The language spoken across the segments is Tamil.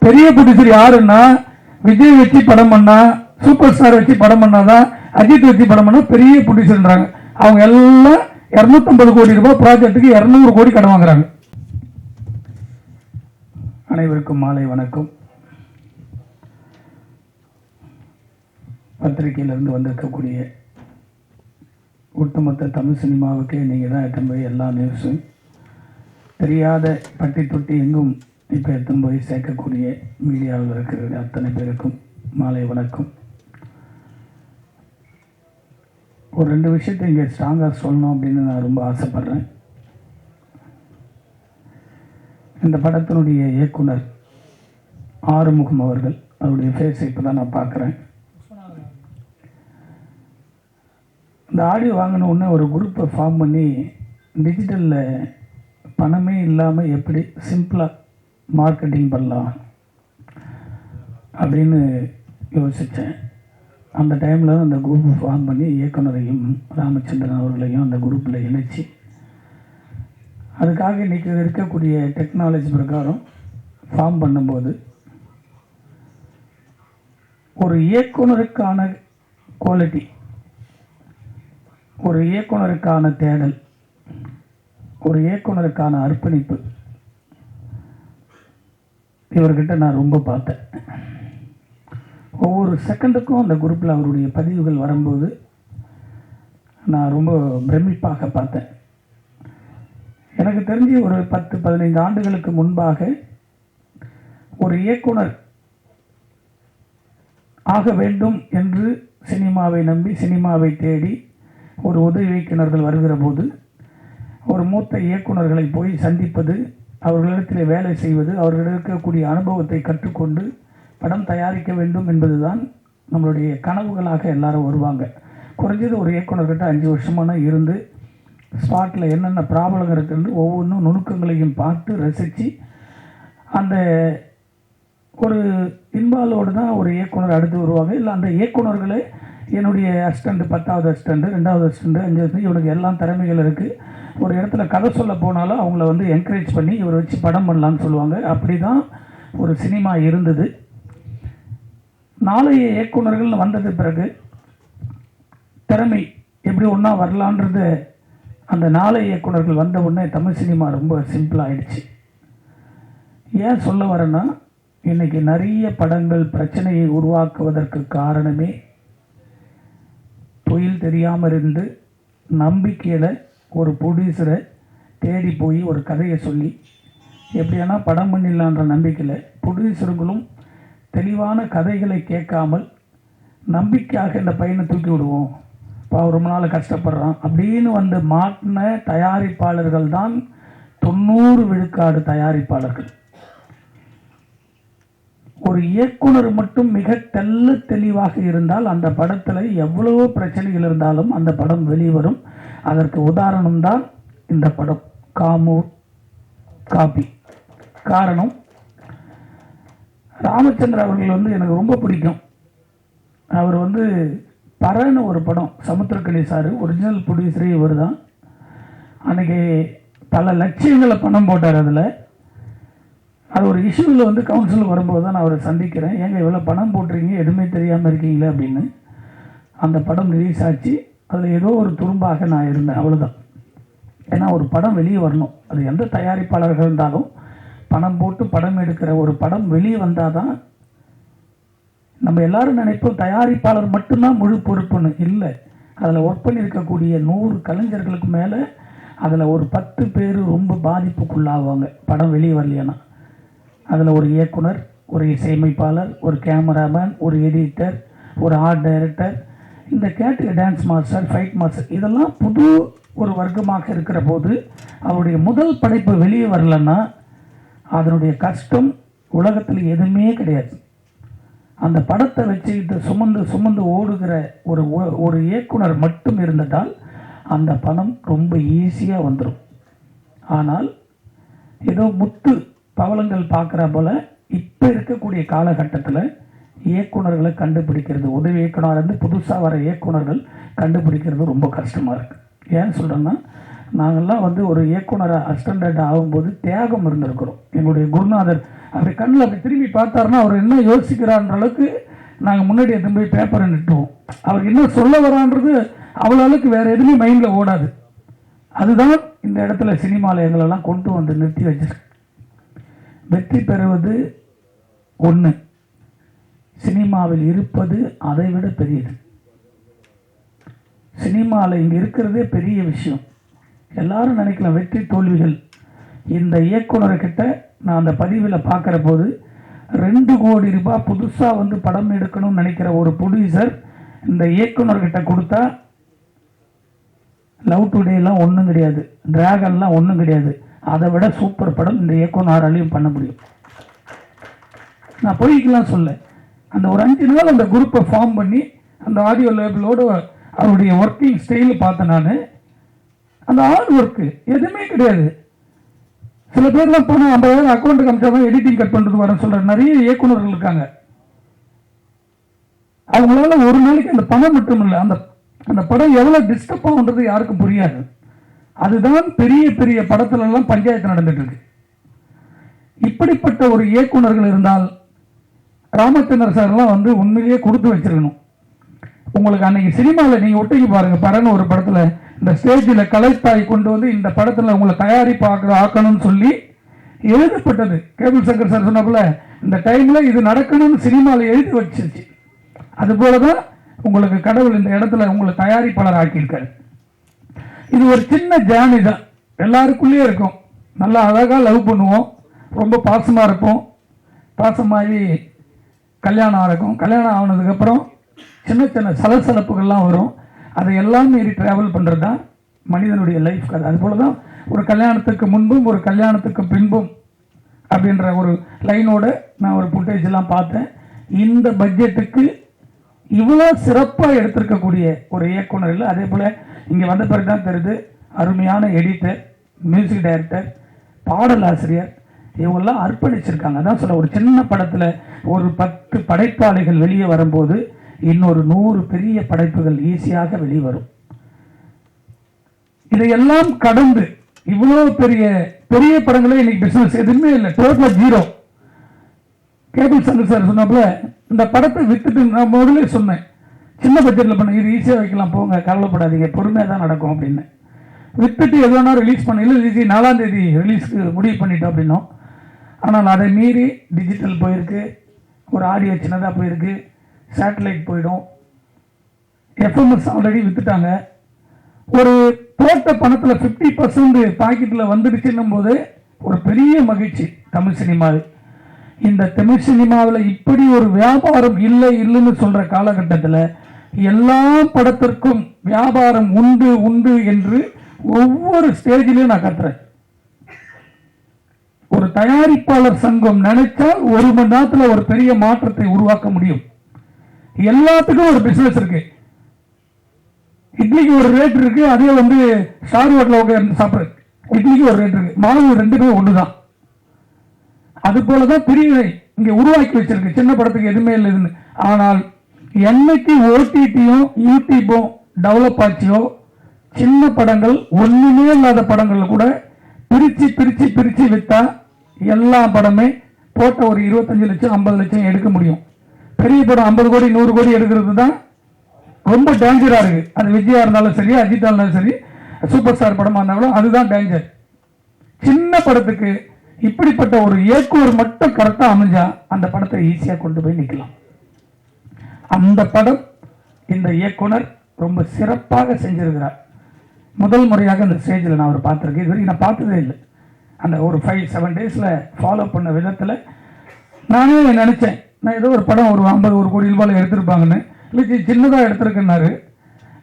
பெரிய ப்ரொடியூசர் யாருன்னா விஜய் வச்சு படம் பண்ணா, சூப்பர் ஸ்டார் வச்சு படம் பண்ணாதான், அஜித் வச்சு படம் பண்ணா பெரிய ப்ரொடியூசர்ன்றாங்க. அவங்க எல்லாம் 250 கோடி ரூபாய் ப்ராஜெக்ட்டுக்கு 200 கோடி கடன் வாங்குறாங்க. அனைவருக்கும் மாலை வணக்கம். பத்திரிகையிலிருந்து வந்திருக்கக்கூடிய ஒட்டுமொத்த தமிழ் சினிமாவுக்கு நீங்கள் தான் எடுத்துன்னு போய் எல்லா நியூஸும் தெரியாத பட்டி தொட்டி எங்கும் இப்போ எடுத்துன்னு போய் சேர்க்கக்கூடிய மீடியாவில் இருக்கிற அத்தனை பேருக்கும் மாலை வணக்கம். ஒரு 2 விஷயத்தை இங்கே ஸ்ட்ராங்காக சொல்லணும் அப்படின்னு நான் ரொம்ப ஆசைப்பட்றேன். இந்த படத்தினுடைய இயக்குனர் ஆறுமுகம் அவர்கள், அவருடைய ஃபேஸை இப்போ தான் நான் பார்க்குறேன். இந்த ஆடியோ வாங்கின உடனே ஒரு குரூப்பை ஃபார்ம் பண்ணி டிஜிட்டலில் பணமே இல்லாமல் எப்படி சிம்பிளாக மார்க்கெட்டிங் பண்ணலாம் அப்படின்னு யோசித்தேன். அந்த டைமில் அந்த குரூப் ஃபார்ம் பண்ணி இயக்குனரையும் ராமச்சந்திரன் அவர்களையும் அந்த குரூப்பில் இணைச்சி, அதுக்காக இன்றைக்கி இருக்கக்கூடிய டெக்னாலஜி பிரகாரம் ஃபார்ம் பண்ணும்போது ஒரு இயக்குனருக்கான குவாலிட்டி, ஒரு இயக்குனருக்கான தேடல், ஒரு இயக்குனருக்கான அர்ப்பணிப்பு இவர்கிட்ட நான் ரொம்ப பார்த்தேன். ஒவ்வொரு செகண்டுக்கும் அந்த குரூப்பில் அவருடைய பதிவுகள் வரும்போது நான் ரொம்ப பிரமிப்பாக பார்த்தேன். எனக்கு தெரிஞ்சு ஒரு 10-15 ஆண்டுகளுக்கு முன்பாக ஒரு இயக்குனர் ஆக வேண்டும் என்று சினிமாவை நம்பி, சினிமாவை தேடி ஒரு உதவி இயக்குனர்கள் வருகிற போது ஒரு மூத்த இயக்குனர்களை போய் சந்திப்பது, அவர்களிடத்தில் வேலை செய்வது, அவர்களிடம் இருக்கக்கூடிய அனுபவத்தை கற்றுக்கொண்டு படம் தயாரிக்க வேண்டும் என்பதுதான் நம்மளுடைய கனவுகளாக எல்லாரும் வருவாங்க. குறைஞ்சது ஒரு இயக்குனர்கிட்ட 5 வருஷமான இருந்து ஸ்பாட்டில் என்னென்ன ப்ராப்ளம் இருக்குன்னு ஒவ்வொன்றும் நுணுக்கங்களையும் பார்த்து ரசித்து அந்த ஒரு இன்வால்வோடு தான் ஒரு இயக்குனர் அடுத்து வருவாங்க. இல்லை அந்த இயக்குனர்களை என்னுடைய அசிஸ்டண்ட் 10வது அசிஸ்டண்ட், 2வது அசிஸ்டண்ட், 5வது, இவனுக்கு எல்லாம் திறமைகள் இருக்குது. ஒரு இடத்துல கதை சொல்ல போனாலும் அவங்கள வந்து என்கரேஜ் பண்ணி இவரை வச்சு படம் பண்ணலான்னு சொல்லுவாங்க. அப்படி தான் ஒரு சினிமா இருந்தது. நாளைய இயக்குனர்கள் வந்தது பிறகு திறமை எப்படி ஒன்றா வரலான்றது அந்த நாளைய இயக்குனர்கள் வந்த உடனே தமிழ் சினிமா ரொம்ப சிம்பிளாகிடுச்சு. ஏன் சொல்ல வரேன்னா, இன்றைக்கி நிறைய படங்கள் பிரச்சனையை உருவாக்குவதற்கு காரணமே தொழில் தெரியாமல் இருந்து நம்பிக்கையில் ஒரு ப்ரொடியூசரை தேடி போய் ஒரு கதையை சொல்லி எப்படியானா படம் பண்ணிடலான்ற நம்பிக்கையில் ப்ரொடியூசர்களும் தெளிவான கதைகளை கேட்காமல் நம்பிக்கையாக இந்த பையனை தூக்கி விடுவோம், இப்போ ரொம்ப நாள் கஷ்டப்படுறான் அப்படின்னு வந்து மாட்டின தயாரிப்பாளர்கள் தான் 90 விழுக்காடு தயாரிப்பாளர்கள். ஒரு இயக்குனர் மட்டும் மிக தெளிவாக இருந்தால் அந்த படத்தில் எவ்வளவோ பிரச்சனைகள் இருந்தாலும் அந்த படம் வெளிவரும். அதற்கு உதாரணம் தான் இந்த படம் காமூர் காப்பி. காரணம், ராமச்சந்திரன் அவர்கள் வந்து எனக்கு ரொம்ப பிடிக்கும். அவர் வந்து பறன்னு ஒரு படம், சமுத்திரக்கனி சார் ஒரிஜினல் ப்ரொடியூசரே இவர் தான். அன்றைக்கி பல லட்சியங்களை பணம் போட்டார். அதில் அது ஒரு இஷ்யூவில் வந்து கவுன்சில் வரும்போது தான் நான் அவரை சந்திக்கிறேன். ஏங்க இவ்வளோ பணம் போட்டுறீங்க, எதுவுமே தெரியாமல் இருக்கீங்களே அப்படின்னு. அந்த படம் ரிலீஸ் ஆச்சு. அதில் ஏதோ ஒரு துரும்பாக நான் இருந்தேன், அவ்வளோதான். ஏன்னா ஒரு படம் வெளியே வரணும், அது எந்த தயாரிப்பாளர்கள் இருந்தாலும் பணம் போட்டு படம் எடுக்கிற ஒரு படம் வெளியே வந்தால் தான் நம்ம எல்லோரும் நினைப்போம் தயாரிப்பாளர் மட்டும்தான் முழு பொறுப்புன்னு. இல்லை, அதில் ஒர்க் பண்ணியிருக்கக்கூடிய 100 கலைஞர்களுக்கு மேலே அதில் ஒரு 10 பேர் ரொம்ப பாதிப்புக்குள்ளாகுவாங்க படம் வெளியே வரலையானா. அதில் ஒரு இயக்குனர், ஒரு இசையமைப்பாளர், ஒரு கேமராமேன், ஒரு எடிட்டர், ஒரு ஆர்ட் டைரக்டர், இந்த category dance master, fight master, இதெல்லாம் புது ஒரு வர்க்கமாக இருக்கிற போது அவருடைய முதல் படைப்பு வெளியே வரலன்னா அதனுடைய கஷ்டம் உலகத்தில் எதுவுமே கிடையாது. அந்த படத்தை வச்சுக்கிட்டு சுமந்து ஓடுகிற ஒரு இயக்குனர் மட்டும் இருந்ததால் அந்த பணம் ரொம்ப ஈஸியாக வந்துடும். ஆனால் ஏதோ முத்து பவளங்கள் பார்க்குற போல் இப்போ இருக்கக்கூடிய காலகட்டத்தில் இயக்குனர்களை கண்டுபிடிக்கிறது, உதவி இயக்குனர் வந்து புதுசாக வர இயக்குனர்கள் கண்டுபிடிக்கிறது ரொம்ப கஷ்டமாக இருக்குது. ஏன்னு சொல்கிறேன்னா, நாங்கள்லாம் வந்து ஒரு இயக்குனர் அசிஸ்டண்ட் ஆகும்போது தியாகம் இருந்திருக்கிறோம். எங்களுடைய குருநாதர் அப்படி கண்ணில் அப்படி திரும்பி பார்த்தாருன்னா அவர் என்ன யோசிக்கிறான்ற அளவுக்கு நாங்கள் முன்னாடி எடுத்து போய் பேப்பரை நிட்டுவோம். அவர் என்ன சொல்ல வரான்றது அவ்வளோ அளவுக்கு வேறு எதுவுமே மைண்டில் ஓடாது. அதுதான் இந்த இடத்துல சினிமாவில் எங்களெல்லாம் கொண்டு வந்து நிறுத்தி வச்சிருக்கு. வெற்றி பெறுவது ஒன்று, சினிமாவில் இருப்பது அதை விட பெரியது. சினிமாவில் இங்கே இருக்கிறதே பெரிய விஷயம். எல்லாரும் நினைக்கலாம் வெற்றி தோல்விகள். இந்த இயக்குனர்கிட்ட நான் அந்த பதிவில் பார்க்குற போது 2 கோடி ரூபாய் புதுசாக வந்து படம் எடுக்கணும்னு நினைக்கிற ஒரு ப்ரொடியூசர் இந்த இயக்குனர்கிட்ட கொடுத்தா லவ் டுடேலாம் ஒன்றும் கிடையாது, டிராகன்லாம் ஒன்றும் கிடையாது, அதை விட சூப்பர் படம் இந்த இயக்குனராலையும் பண்ண முடியும். நான் பொய்க்கெல்லாம் சொல்ல, அந்த ஒரு 5 நாள் அந்த குரூப்பை ஃபார்ம் பண்ணி அந்த ஆடியோ லேபிளோடு அவருடைய ஒர்க்கிங் ஸ்டைல் பார்த்தேன். நான் அந்த ஹார்ட் ஒர்க்கு எதுவுமே கிடையாது. சில பேர்லாம் போனால் 50,000 அக்கௌண்ட்டுக்கு அமிச்சாதான் எடிட்டிங் கட் பண்ணுறது வரேன்னு சொல்கிற நிறைய இயக்குநர்கள் இருக்காங்க. அவங்களால ஒரு நாளைக்கு அந்த பணம் மட்டும் இல்லை, அந்த அந்த படம் எவ்வளோ டிஸ்டர்ப் ஆகுன்றது யாருக்கும் புரியாது. அதுதான் பெரிய பெரிய படத்துலலாம் பஞ்சாயத்து நடந்துட்டு இருக்கு. இப்படிப்பட்ட ஒரு இயக்குநர்கள் இருந்தால் ராமச்சந்திர சார்லாம் வந்து உண்மையிலேயே கொடுத்து வச்சிருக்கணும். உங்களுக்கு அன்னைக்கு சினிமாவில் நீங்கள் ஒட்டிக்கு பாருங்க, பரன்னு ஒரு படத்தில் இந்த ஸ்டேஜில் கலைத்தாய் கொண்டு வந்து இந்த படத்தில் உங்களை தயாரிப்பு ஆக்கணும்னு சொல்லி எழுதப்பட்டது. கேபிள் சங்கர் சார் சொன்னப்பல இந்த டைமில் இது நடக்கணும்னு சினிமாவில் எழுதி வச்சிருச்சு. அதுபோல தான் உங்களுக்கு கடவுள் இந்த இடத்துல உங்களை தயாரிப்பாளர் ஆக்கியிருக்காரு. இது ஒரு சின்ன ஜேர்னி தான், எல்லாருக்குள்ளேயே இருக்கும். நல்லா அழகாக லவ் பண்ணுவோம், ரொம்ப பாசமாக இருப்போம், பாசமாகி கல்யாணம் ஆகும். கல்யாணம் ஆனதுக்கப்புறம் சின்ன சின்ன சலசலப்புகள்லாம் வரும். அதை எல்லாம் மீறி ட்ராவல் பண்ணுறது தான் மனிதனுடைய லைஃப் கதை. அதுபோல தான் ஒரு கல்யாணத்துக்கு முன்பும் ஒரு கல்யாணத்துக்கு பின்பும் அப்படின்ற ஒரு லைனோட நான் ஒரு ஃபுட்டேஜெல்லாம் பார்த்தேன். இந்த பட்ஜெட்டுக்கு இவ்வளோ சிறப்பாக எடுத்திருக்கக்கூடிய ஒரு இயக்குனர் இல்லை. அதே போல் இங்கே வந்த பிறகு தான் தெரியுது, அருமையான எடிட்டர், மியூசிக் டைரக்டர், பாடலாசிரியர், இவங்கெல்லாம் அர்ப்பணிச்சிருக்காங்க. அதான் சொல்ல, ஒரு சின்ன படத்தில் ஒரு 10 படைப்பாளிகள் வெளியே வரும்போது இன்னொரு 100 பெரிய படைப்புகள் ஈஸியாக வெளிவரும். இதையெல்லாம் கடந்து இவ்வளோ பெரிய பெரிய படங்களே இன்னைக்கு பிசினஸ் எதுவுமே இல்லை, டோட்டலா ஜீரோ. கேபிள் சங்கர் சார் சொன்னப்பல இந்த படத்தை வித்துட்டு நான் முதல்ல சொன்னேன், சின்ன பட்ஜெட்டில் பண்ண இது ஈஸியாக வைக்கலாம், போங்க கவலைப்படாதீங்க, பொறுமையாக தான் நடக்கும் அப்படின்னு. வித்துட்டு எது வேணா ரிலீஸ் பண்ண, இல்லை 4ஆம் தேதி ரிலீஸ்க்கு முடிவு பண்ணிட்டோம் அப்படின்னோம். ஆனால் அதை மீறி டிஜிட்டல் போயிருக்கு, ஒரு ஆடியோ சின்னதாக போயிருக்கு, சேட்டலைட் போயிடும், எஃப்எம்எஸ் ஆல்ரெடி வித்துட்டாங்க. ஒரு போட்ட பணத்தில் 50% பாக்கெட்டில் வந்துடுச்சுன்னும் போது ஒரு பெரிய மகிழ்ச்சி தமிழ் சினிமாவில். இந்த தமிழ் சினிமாவில் இப்படி ஒரு வியாபாரம் இல்லைன்னு சொல்ற காலகட்டத்தில் எல்லா படத்திற்கும் வியாபாரம் உண்டு உண்டு என்று ஒவ்வொரு ஸ்டேஜிலையும் நான் கத்துறேன். ஒரு தயாரிப்பாளர் சங்கம் நினைச்சால் 1 மணி நேரத்தில் ஒரு பெரிய மாற்றத்தை உருவாக்க முடியும். எல்லாத்துக்கும் ஒரு பிசினஸ் இருக்கு. இட்லிக்கு ஒரு ரேட் இருக்கு, அதே வந்து ஸ்டார் ஹோட்டலில் சாப்பிட்றது இட்லிக்கு ஒரு ரேட் இருக்கு, மாவு 2மே ஒண்ணுதான். அது போலதான் பிரிவினை இங்க உருவாக்கி வச்சிருக்கு, சின்ன படத்துக்கு எதுவுமே இல்லைன்னு. ஆனால் என்னைக்கு ஓடிடியும் யூடியூப்பும் டெவலப் ஆச்சியோ, சின்ன படங்கள் ஒண்ணுமே இல்லாத படங்கள் கூட பிரிச்சு பிரிச்சு பிரிச்சு வித்தா எல்லா படமே போட்ட ஒரு 25 லட்சம் 50 லட்சம் எடுக்க முடியும். பெரிய படம் 50 கோடி 100 கோடி எடுக்கிறது தான் ரொம்ப டேஞ்சரா இருக்கு. அது விஜயா இருந்தாலும் சரி, அஜித்தா இருந்தாலும் சரி, சூப்பர் ஸ்டார் படமா இருந்தாலும் அதுதான் டேஞ்சர். சின்ன படத்துக்கு இப்படிப்பட்ட ஒரு இயக்குனர் மட்டும் கரெக்டா அமைஞ்சா அந்த படத்தை ஈஸியா கொண்டு போய் நிக்கலாம். அந்த படம் இந்த இயக்குனர் ரொம்ப சிறப்பாக செஞ்சிருக்கிறார். முதல் முறையாக இந்த ஸ்டேஜில் நான் அவர் பார்த்துருக்கேன், இது வரைக்கும் நான் பார்த்ததே இல்லை. அந்த ஒரு 5-7 டேஸில் ஃபாலோ பண்ண விதத்தில் நானே நினச்சேன், நான் ஏதோ ஒரு படம் ஒரு 50-1 கோடி ரூபாயில் எடுத்திருப்பாங்கன்னு. இல்லை சின்னதாக எடுத்திருக்குன்னாரு.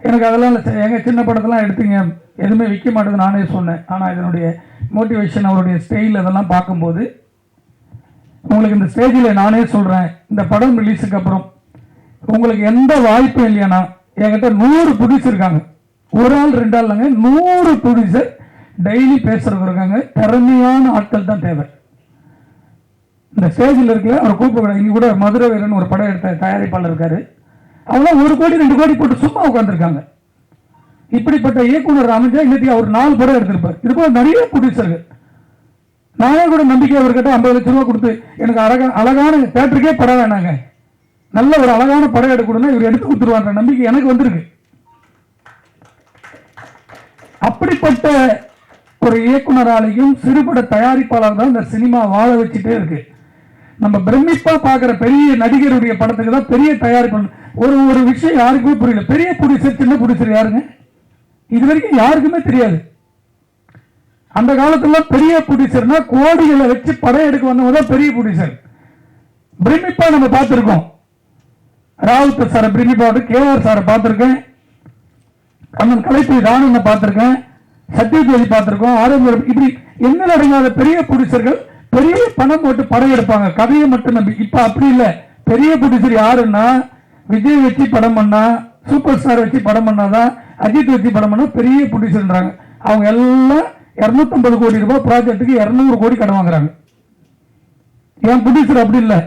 எனக்கு அதெல்லாம் இல்லை, எங்கள் சின்ன படத்தெல்லாம் எடுத்தீங்க எதுவுமே விற்க மாட்டேங்குது நானே சொன்னேன். ஆனால் இதனுடைய மோட்டிவேஷன், அவருடைய ஸ்டைல் அதெல்லாம் பார்க்கும்போது உங்களுக்கு இந்த ஸ்டேஜில் நானே சொல்கிறேன், இந்த படம் ரிலீஸுக்கு அப்புறம் உங்களுக்கு எந்த வாய்ப்பும் இல்லையானா என்கிட்ட 100 ப்ரொடியூசர் இருக்காங்க. ஒரு ஆள் 2 ஆள் இல்லைங்க, 100 ப்ரொடியூசர் டெய்லி பேசுறவங்க இருக்காங்க. திறமையான ஆட்கள் தான் தேவை. இந்த ஸ்டேஜில் இருக்கல அவர் கூப்பிட, இங்கே கூட மதுரை வீரன் ஒரு படம் எடுத்த தயாரிப்பாளர் இருக்காரு, அவங்களாம் 1 கோடி 2 கோடி போட்டு சும்மா உட்காந்துருக்காங்க. இப்படிப்பட்ட இயக்குனர் அமைஞ்சா இன்னைக்கு அவர் 4 படம் எடுத்திருப்பார். இது போல நிறைய ப்ரொடியூசர்கள். நானே கூட நம்பிக்கை அவர்கிட்ட 50 லட்சம் ரூபாய் கொடுத்து எனக்கு அழகான தேட்டருக்கே படம் வேணாங்க, நல்ல ஒரு அழகான படம் எடுக்கணும்னா இவர் எடுத்து கொடுத்துருவாங்க நம்பிக்கை எனக்கு வந்திருக்கு. அப்படிப்பட்ட ஒரு இயக்குனராலையும் சிறுபட தயாரிப்பாளர் தான் இந்த சினிமா வாழ வச்சுட்டே இருக்கு. நம்ம பிரமிப்பா பார்க்குற பெரிய நடிகருடைய படத்துக்கு தான் பெரிய தயாரிப்பு. ஒரு விஷயம் யாருக்குமே புரியல, பெரிய ப்ரொடியூசர் சின்ன ப்ரொடியூசர் யாருங்க இது வரைக்கும் யாருக்குமே தெரியாது. அந்த காலத்துல பெரிய ப்ரொடியூசர்னா கோடிகளை வச்சு படம் எடுக்க வந்தவங்க தான் பெரிய ப்ரொடியூசர். பிரமிப்பா நம்ம பார்த்திருக்கோம், ராவுத்தர் சாரை பிரமிப்பா, கேஆர் சாரை பார்த்திருக்கேன், அண்ணன் கலைப்பு ராணனை பார்த்திருக்கேன், சத்யஜோதி பார்த்திருக்கோம், ஆரோக்கியம். இப்படி என்ன நடக்காத பெரிய ப்ரொடியூசர்கள் பெரிய பணம் போட்டு படம் எடுப்பாங்க, கதையை மட்டும் நம்பி. இப்ப அப்படி இல்லை. பெரிய ப்ரொடியூசர் யாருன்னா விஜய் வச்சு படம் பண்ணா, சூப்பர் ஸ்டார் வச்சு படம் பண்ணாதான், அஜித் வச்சு படம் பண்ணா பெரிய ப்ரொடியூசர்ன்றாங்க. அவங்க எல்லாம் 250 கோடி ரூபாய் ப்ராஜெக்ட்டுக்கு 200 கோடி கடன் வாங்குறாங்க. ஏன் ப்ரொடியூசர் அப்படி இல்லை,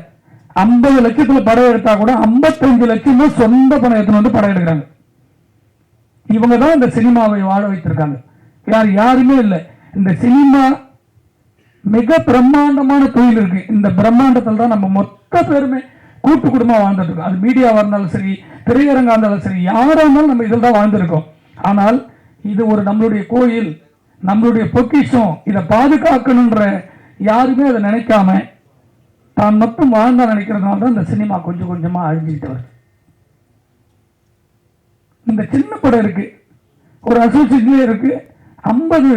50 லட்சத்துல படம் எடுத்தா கூட 55 லட்சம் தான் சொந்த பணம் எடுத்துன்னு வந்து படம் எடுக்கிறாங்க. இவங்க தான் இந்த சினிமாவை வாழ வைத்திருக்காங்க, யாருமே இல்லை. இந்த சினிமா மிக பிரம்மாண்டமான தொழில் இருக்கு. இந்த பிரம்மாண்டத்தில் தான் நம்ம மொத்த பேருமே கூட்டு குடும்பம் வாழ்ந்துட்டு இருக்கோம். அது மீடியாவா இருந்தாலும் சரி, திரையரங்கா இருந்தாலும் சரி, யாரா இருந்தாலும் நம்ம இதில் தான் வாழ்ந்திருக்கோம். ஆனால் இது ஒரு நம்மளுடைய கோயில், நம்மளுடைய பொக்கிஷம், இதை பாதுகாக்கணுன்ற யாருமே அதை நினைக்காம தான் மட்டும் வாழ்ந்தா நினைக்கிறதுனால தான் இந்த சினிமா கொஞ்சம் கொஞ்சமா அழிஞ்சுக்கிட்டு வருது. இந்த சின்ன படம் இருக்கு, ஒரு அசோசியேஷன்ல இருக்கு, 50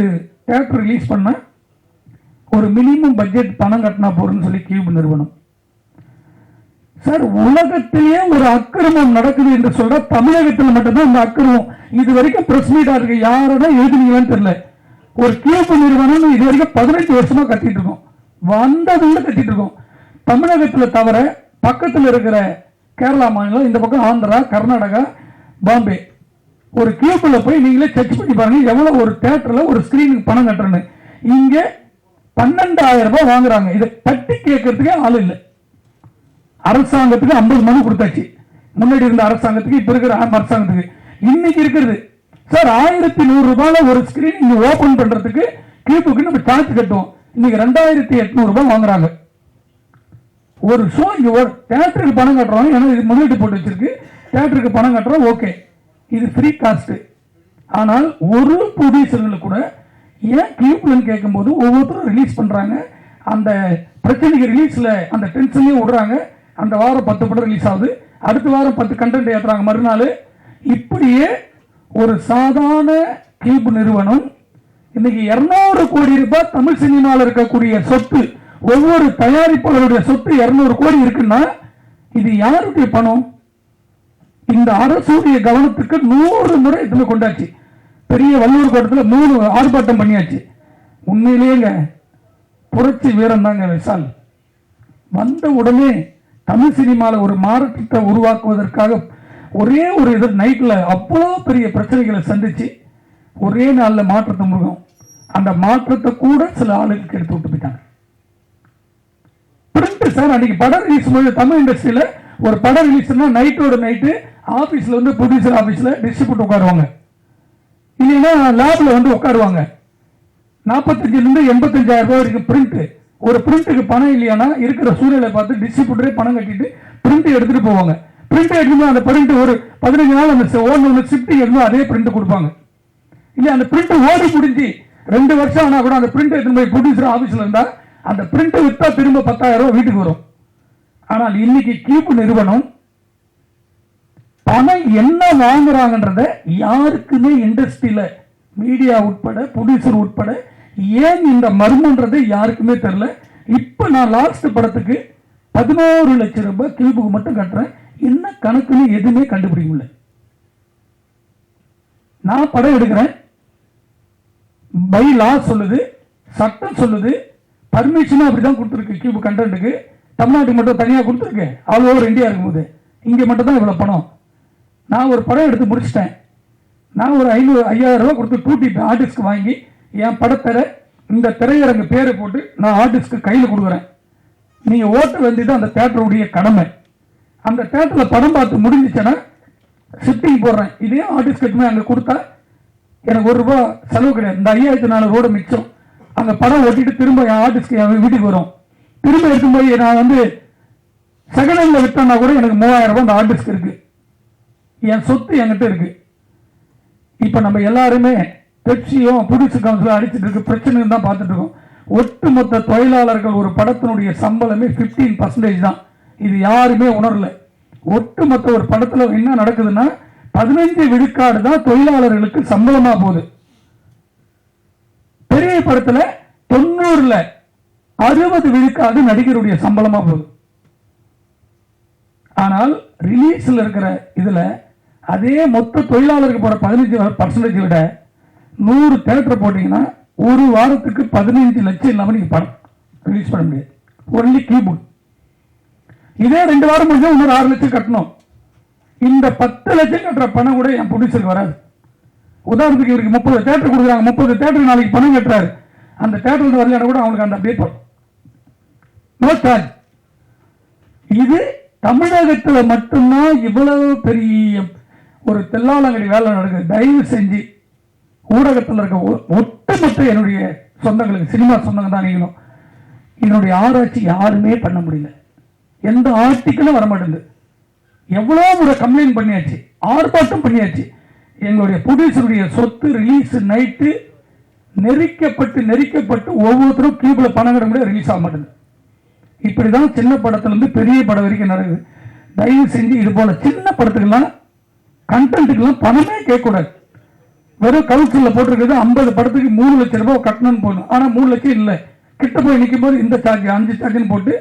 தியேட்டர் ரிலீஸ் பண்ண ஒரு மினிமம் பட்ஜெட் பணம் கட்டினா போறதுன்னு சொல்லி கியூப் நிறுவனம். சார், உலகத்திலேயே ஒரு அக்கிரமம் நடக்குது என்று சொல்ற தமிழகத்தில் மட்டும்தான் இந்த அக்கிரமம். இது வரைக்கும் பிரஸ் மீட்டா இருக்கு, யாரோட எழுதுனீங்கன்னு தெரியல. ஒரு கியூப் நிறுவனம் இது வரைக்கும் 15 வருஷமா கட்டிட்டு இருக்கோம், வந்ததுல கட்டிட்டு இருக்கோம். தமிழகத்தில் தவிர பக்கத்தில் இருக்கிற கேரளா மாநிலம், இந்த பக்கம் ஆந்திரா, கர்நாடகா, பாம்பே, ஒரு கியூப்ல போய் நீங்களே செக் பண்ணி பாருங்க எவ்வளவு ஒரு தியேட்டர்ல ஒரு ஸ்கிரீனுக்கு பணம் கட்டுறேன்னு. இங்க 12,000 ரூபாய் வாங்குறாங்க. இதை தட்டி கேட்கறதுக்கே ஆள் இல்லை. அரசாங்கத்துக்கு 50 மனு கொடுத்தாச்சு, முன்னாடி இருந்த அரசாங்கத்துக்கு, இப்ப இருக்கிற அரசாங்கத்துக்கு. இன்னைக்கு இருக்கிறது சார் 1100 ரூபாயில ஒரு ஸ்கிரீன் இங்க ஓபன் பண்றதுக்கு கியூபுக்கு நம்ம சார்ஜ் கட்டுவோம். இன்னைக்கு 2800 ரூபாய் வாங்குறாங்க ஒரு ஷோ. இங்க ஒரு தியேட்டருக்கு பணம் கட்டுறோம், ஏன்னா இது முதலீட்டு போட்டு வச்சிருக்கு, தியேட்டருக்கு பணம் கட்டுறோம், ஓகே, இது ஃப்ரீ காஸ்ட். ஆனால் ஒரு ப்ரொடியூசர்களுக்கு கூட ஏன் கியூப்லன்னு கேட்கும்போது ஒவ்வொருத்தரும் ரிலீஸ் பண்றாங்க, அந்த பிரச்சனைக்கு ரிலீஸ்ல அந்த டென்ஷன்லயும் விடுறாங்க. அந்த வாரம் 10 படம் ரிலீஸ் ஆகுது, அடுத்த வாரம் 10 கண்டென்ட் ஏற்றுறாங்க மறுநாள். இப்படியே ஒரு சாதாரண கியூப் நிறுவனம் இன்னைக்கு 200 கோடி ரூபாய் தமிழ் சினிமாவில் இருக்கக்கூடிய சொத்து, ஒவ்வொரு தயாரிப்பாளருடைய சொத்து 200 கோடி இருக்குன்னா இது யாருடைய பணம்? இந்த அரசுடைய கவனத்துக்கு 100 முறை இதுல கொண்டாச்சு. பெரிய வல்லூர் கோட்டத்தில் 3 ஆர்ப்பாட்டம் பண்ணியாச்சு. உண்மையிலேங்க புரட்சி வீரம் தாங்க விஷால். வந்த உடனே தமிழ் சினிமாவில் ஒரு மாற்றத்தை உருவாக்குவதற்காக ஒரே ஒரு இது நைட்ல அவ்வளோ பெரிய பிரச்சனைகளை சந்திச்சு ஒரே நாளில் மாற்றத்தை முருகும். அந்த மாற்றத்தை கூட சில ஆளுகளுக்கு எடுத்து விட்டு போயிட்டாங்க. பிரிண்ட் சார், அன்னைக்கு படம் ரிலீஸ் போது தமிழ் இண்டஸ்ட்ரியில ஒரு படம் ரிலீஸ்னா நைட்டோட நைட்டு ஆபீஸ்ல வந்து ப்ரொடியூசர் ஆபீஸ்ல டிஸ்ட்ரிபியூட்டர் உட்காருவாங்க, இல்லைன்னா லேப்ல வந்து உட்காருவாங்க. 45,000 to 85,000 ரூபாய் வரைக்கும் பிரிண்ட். ஒரு பிரிண்ட்டுக்கு பணம் இல்லையானா இருக்கிற சூழ்நிலை பார்த்து டிஸ்ட்ரிபியூட்டரே பணம் கட்டிட்டு பிரிண்ட் எடுத்துட்டு போவாங்க. பிரிண்ட் எடுத்து அந்த பிரிண்ட் ஒரு 15 நாள் அந்த ஷிஃப்டிங் எடுத்து அதே பிரிண்ட் கொடுப்பாங்க. இல்ல அந்த பிரிண்ட் ஓடி முடிஞ்சு 2 வருஷம் ஆனா கூட அந்த பிரிண்ட் எடுத்து போய் ப்ரொடியூசர் ஆபீஸ்ல இருந்தா அந்த பிரிண்ட் வித்தா திரும்ப 10,000 ரூபாய் வீட்டுக்கு வரும். ஆனால் இன்னைக்கு கியூப் நிறுவனம் பணம் என்ன வாங்குறாங்கன்றத யாருக்குமே இண்டஸ்ட்ரியில மீடியா உட்பட ப்ரொடியூசர் உட்பட ஏன் இந்த மர்மன்றது யாருக்குமே தெரியல. இப்ப நான் லாஸ்ட் படத்துக்கு 11 லட்சம் ரூபாய் கியூபுக்கு மட்டும் கட்டுறேன், என்ன கணக்குன்னு எதுவுமே கண்டுபிடிக்க முடியல. நான் படம் எடுக்கிறேன், பை லா சொல்லுது, சட்டம் சொல்லுது, பர்மிஷன் அப்படிதான் கொடுத்துருக்கு. கியூப் கண்டென்ட்டுக்கு தமிழ்நாட்டுக்கு மட்டும் தனியாக கொடுத்துருக்கு, ஆல் ஓவர் இந்தியா இருக்கும்போது இங்கே மட்டும் தான் இவ்வளோ பணம். நான் ஒரு படம் எடுத்து முடிச்சிட்டேன், நான் ஒரு 5,000 ரூபாய் கொடுத்து டூட்டிப்பேன் ஆர்டிஸ்ட்க்கு வாங்கி, என் படத்தை இந்த திரையரங்கு பேரை போட்டு நான் ஆர்டிஸ்ட்க்கு கையில் கொடுக்குறேன். நீங்கள் ஓட்ட வேண்டியது அந்த தேட்டருடைய கடமை. அந்த தேட்டரில் படம் பார்த்து முடிஞ்சிச்சுன்னா ஷிஃப்டிங் போடுறேன். இதே ஆர்டிஸ்ட் கட்டுமே அங்கே கொடுத்தா எனக்கு 1 ரூபா செலவு கிடையாது. இந்த 5,400 ரூபாய் மிச்சம். அங்கே படம் ஓட்டிட்டு திரும்ப என் ஆர்டிஸ்ட்க்கு என் வீட்டுக்கு வரும். திரும்ப எடுக்கும் போய் நான் வந்து செகண்ட் ஹேண்டில் விற்றேன்னா கூட எனக்கு 3000 ரூபாய் அந்த ஆர்டிஸ்ட்க்கு இருக்கு. என் சொத்து என்கிட்ட இருக்கு. இப்போ நம்ம எல்லாருமே பெப்சியும் புடிச்சு கவுன்சிலும் அடிச்சுட்டு இருக்கு பிரச்சனைன்னு தான் பார்த்துட்டு இருக்கோம். ஒட்டுமொத்த தொழிலாளர்கள் ஒரு படத்தினுடைய சம்பளமே 15% தான். இது யாருமே உணரல. ஒட்டுமொத்த ஒரு படத்தில் என்ன நடக்குதுன்னா 15 விழுக்காடு தான் தொழிலாளர்களுக்கு சம்பளமா போகுது. பெரிய படத்தில் 90ல் 60 விழுக்காடு நடிகருடைய சம்பளமா போகுது. ஆனால் ரிலீஸ்ல இருக்கிற இதுல அதே மொத்த தொழிலாளருக்கு போற 15% விட 100 தியேட்டர் போட்டீங்கன்னா ஒரு வாரத்துக்கு 15 லட்சம் இல்லாம நீங்க படம் ரிலீஸ் பண்ண முடியாது. Only keyboard. இதே 2 வாரம் முடிஞ்சா இன்னொரு 6 லட்சம் கட்டணும். இந்த 10 லட்சம் கட்டுற பணம் கூட என் ப்ரொடியூசருக்கு வராது. உதாரணத்துக்கு இவருக்கு 30 தியேட்டர் கொடுக்குறாங்க. 30 தியேட்டருக்கு நாளைக்கு பணம் கட்டுறாரு. அந்த தியேட்டர் வரலன்னா கூட அவங்களுக்கு அந்த பேப்பர் நோ சார்ஜ். இது தமிழகத்தில் மட்டும்தான் இவ்வளவு பெரிய ஒரு தெல்லாலங்கடி வேலை நடக்குது. தயவு செஞ்சு ஊடகத்தில் இருக்க ஒட்டுமொத்த என்னுடைய சொந்தங்களுக்கு, சினிமா சொந்தங்க தான் நீங்களும், என்னுடைய ஆராய்ச்சி யாருமே பண்ண முடியல. எந்த ஆர்டிக்கலும் வர மாட்டேங்குது. எவ்வளோ முறை கம்ப்ளைண்ட் பண்ணியாச்சு, ஆர்ப்பாட்டம் பண்ணியாச்சு. எங்களுடைய ப்ரொடியூசருடைய சொத்து ரிலீஸ் நைட்டு நெரிக்கப்பட்டு ஒவ்வொருத்தரும் கியூப்ல பணம் கட்ட முடியாது, ரிலீஸ் ஆக மாட்டேங்குது. இப்படிதான் சின்ன படத்திலிருந்து பெரிய படம் வரைக்கும் நடக்குது. தயவு செஞ்சு இது போல சின்ன படத்துக்கெல்லாம் கண்டென்ட்டுக்கெல்லாம் பணமே கேட்கக்கூடாது. வெறும் கவுன்சிலில் போட்டிருக்கிறது 50 படத்துக்கு 3 லட்சம் ரூபாய் கட்டணும்னு போடணும். ஆனால் 3 லட்சம் இல்லை. கிட்ட போய் நிற்கும் போது இந்த சார்ஜ் 5 சார்ஜ்னு போட்டு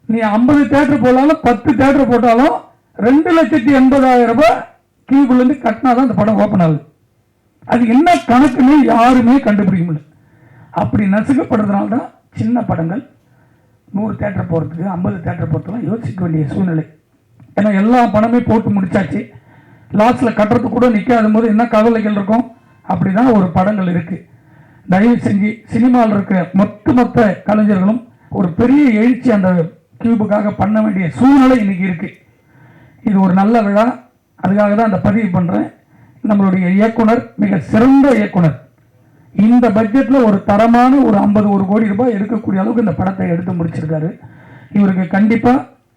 நீ 50 தியேட்டர் போட்டாலும் 10 தியேட்டர் போட்டாலும் 2,80,000 ரூபாய் கியூப்லேருந்து கட்டினாதான் அந்த படம் ஓப்பன் ஆகுது. அது என்ன கணக்குன்னு யாருமே கண்டுபிடிக்க முடியல. அப்படி நசுக்கப்படுறதுனால தான் சின்ன படங்கள் 100 தியேட்டர் போகிறதுக்கு 50 தியேட்டர் போகிறதுலாம் யோசிக்க வேண்டிய சூழ்நிலை. ஏன்னா எல்லா பணமே போட்டு முடிச்சாச்சு. லாஸ்ட்டில் கட்டுறதுக்கு கூட நிற்காத போது என்ன கவலைகள் இருக்கும். அப்படிதான் ஒரு படங்கள் இருக்கு. தயவு செஞ்சு சினிமாவில் இருக்க மொத்த கலைஞர்களும் ஒரு பெரிய எழுச்சி அந்த கியூபுக்காக பண்ண வேண்டிய சூழ்நிலை இன்னைக்கு இருக்கு. இது ஒரு நல்ல விழா. அதுக்காக தான் அந்த பதிவு பண்றேன். நம்மளுடைய இயக்குனர் மிக சிறந்த இயக்குனர். இந்த பட்ஜெட்ல ஒரு தரமான ஒரு 51 கோடி ரூபாய் எடுக்கக்கூடிய அளவுக்கு இந்த படத்தை எடுத்து முடிச்சிருக்காரு. இவருக்கு கண்டிப்பா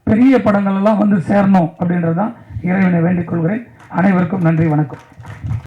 பெரிய படங்கள் எல்லாம் வந்து சேரணும் அப்படின்றதான் இறைவனை வேண்டிக் கொள்கிறேன். அனைவருக்கும் நன்றி, வணக்கம்.